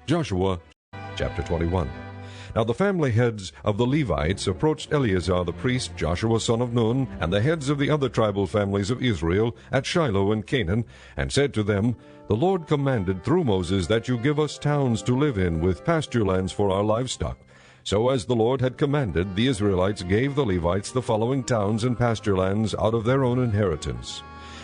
Joshua chapter 21. Now the family heads of the Levites approached Eleazar the priest, Joshua son of Nun, and the heads of the other tribal families of Israel at Shiloh in Canaan, and said to them, The Lord commanded through Moses that you give us towns to live in with pasture lands for our livestock. So as the Lord had commanded, the Israelites gave the Levites the following towns and pasture lands out of their own inheritance.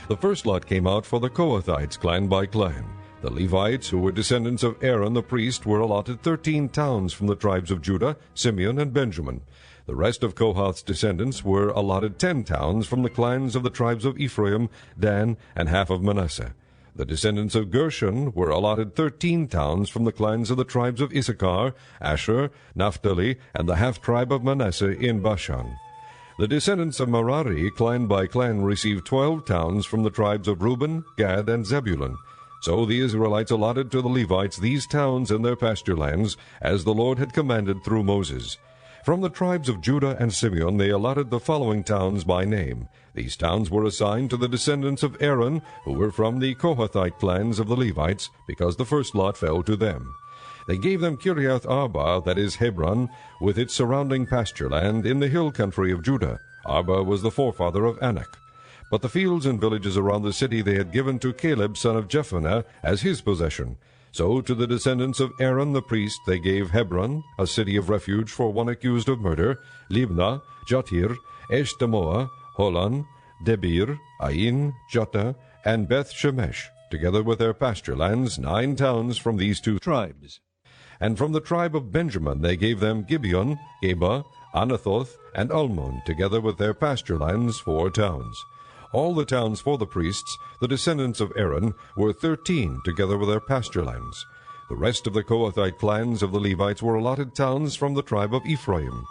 The first lot came out for the Kohathites, clan by clan. The Levites, who were descendants of Aaron the priest, were allotted 13 towns from the tribes of Judah, Simeon, and Benjamin. The rest of Kohath's descendants were allotted 10 towns from the clans of the tribes of Ephraim, Dan, and half of Manasseh. The descendants of Gershon were allotted 13 towns from the clans of the tribes of Issachar, Asher, Naphtali, and the half-tribe of Manasseh in Bashan. The descendants of Merari, clan by clan, received 12 towns from the tribes of Reuben, Gad, and Zebulun. So the Israelites allotted to the Levites these towns and their pasture lands, as the Lord had commanded through Moses. From the tribes of Judah and Simeon they allotted the following towns by name. These towns were assigned to the descendants of Aaron, who were from the Kohathite clans of the Levites, because the first lot fell to them. They gave them Kiriath Arba, that is Hebron, with its surrounding pasture land in the hill country of Judah. Arba was the forefather of Anak. But the fields and villages around the city they had given to Caleb son of Jephunneh as his possession. So to the descendants of Aaron the priest they gave Hebron, a city of refuge for one accused of murder, Libnah, Jatir, Eshtemoa, Holon, Debir, Ain, Jotta, and Beth Shemesh, together with their pasture lands, 9 towns from these 2 tribes. And from the tribe of Benjamin they gave them Gibeon, Geba, Anathoth, and Almon, together with their pasture lands, 4 towns. All the towns for the priests, the descendants of Aaron, were 13, together with their pasture lands. The rest of the Kohathite clans of the Levites were allotted towns from the tribe of Ephraim.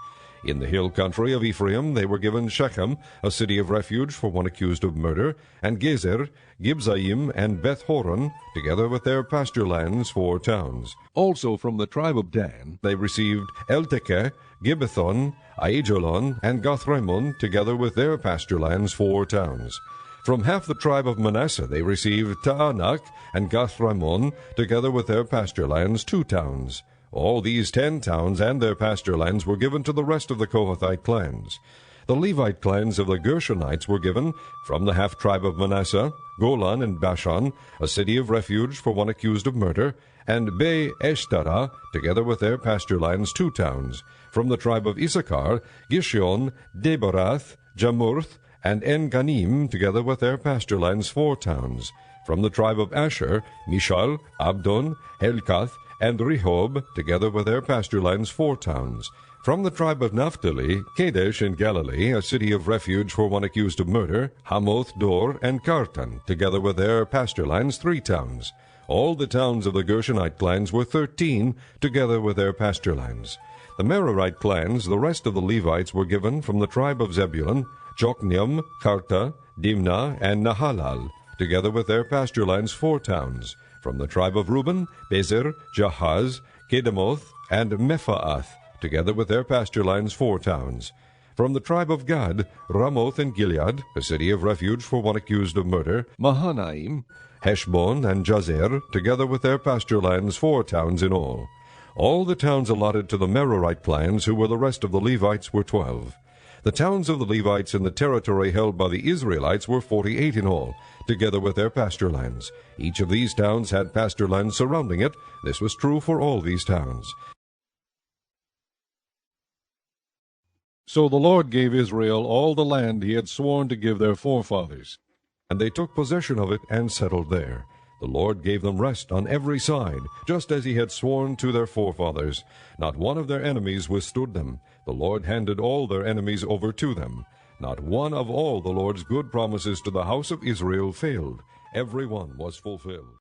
In the hill country of Ephraim they were given Shechem, a city of refuge for one accused of murder, and Gezer, Gibzaim, and Beth-horon, together with their pasture lands, 4 towns. Also from the tribe of Dan they received Eltekeh, Gibbethon, Aijalon, and Gathrimmon, together with their pasture lands, 4 towns. From half the tribe of Manasseh they received Taanach and Gathrimmon, together with their pasture lands, 2 towns. All these 10 towns and their pasture lands were given to the rest of the Kohathite clans. The Levite clans of the Gershonites were given, from the half-tribe of Manasseh, Golan and Bashan, a city of refuge for one accused of murder, and Be-eshtara, together with their pasture lands, 2 towns. From the tribe of Issachar, Gishon, Debarath, Jamurth, and En-ganim, together with their pasture lands, 4 towns. From the tribe of Asher, Mishal, Abdon, Helkath, and Rehob, together with their pasture lands, 4 towns. From the tribe of Naphtali, Kadesh in Galilee, a city of refuge for one accused of murder, Hamoth, Dor, and Kartan, together with their pasture lands, 3 towns. All the towns of the Gershonite clans were 13, together with their pasture lands. The Merarite clans, the rest of the Levites, were given from the tribe of Zebulun, Jokneam, Karta, Dimnah, and Nahalal, together with their pasture lands, 4 towns. From the tribe of Reuben, Bezer, Jahaz, Kedemoth, and Mephaath, together with their pasture lands, 4 towns. From the tribe of Gad, Ramoth in Gilead, a city of refuge for one accused of murder, Mahanaim, Heshbon, and Jazer, together with their pasture lands, 4 towns in all. All the towns allotted to the Merarite clans, who were the rest of the Levites, were 12. The towns of the Levites in the territory held by the Israelites were 48 in all, together with their pasture lands. Each of these towns had pasture lands surrounding it. This was true for all these towns. So the Lord gave Israel all the land he had sworn to give their forefathers, and they took possession of it and settled there. The Lord gave them rest on every side, just as he had sworn to their forefathers. Not one of their enemies withstood them. The Lord handed all their enemies over to them. Not one of all the Lord's good promises to the house of Israel failed. Every one was fulfilled.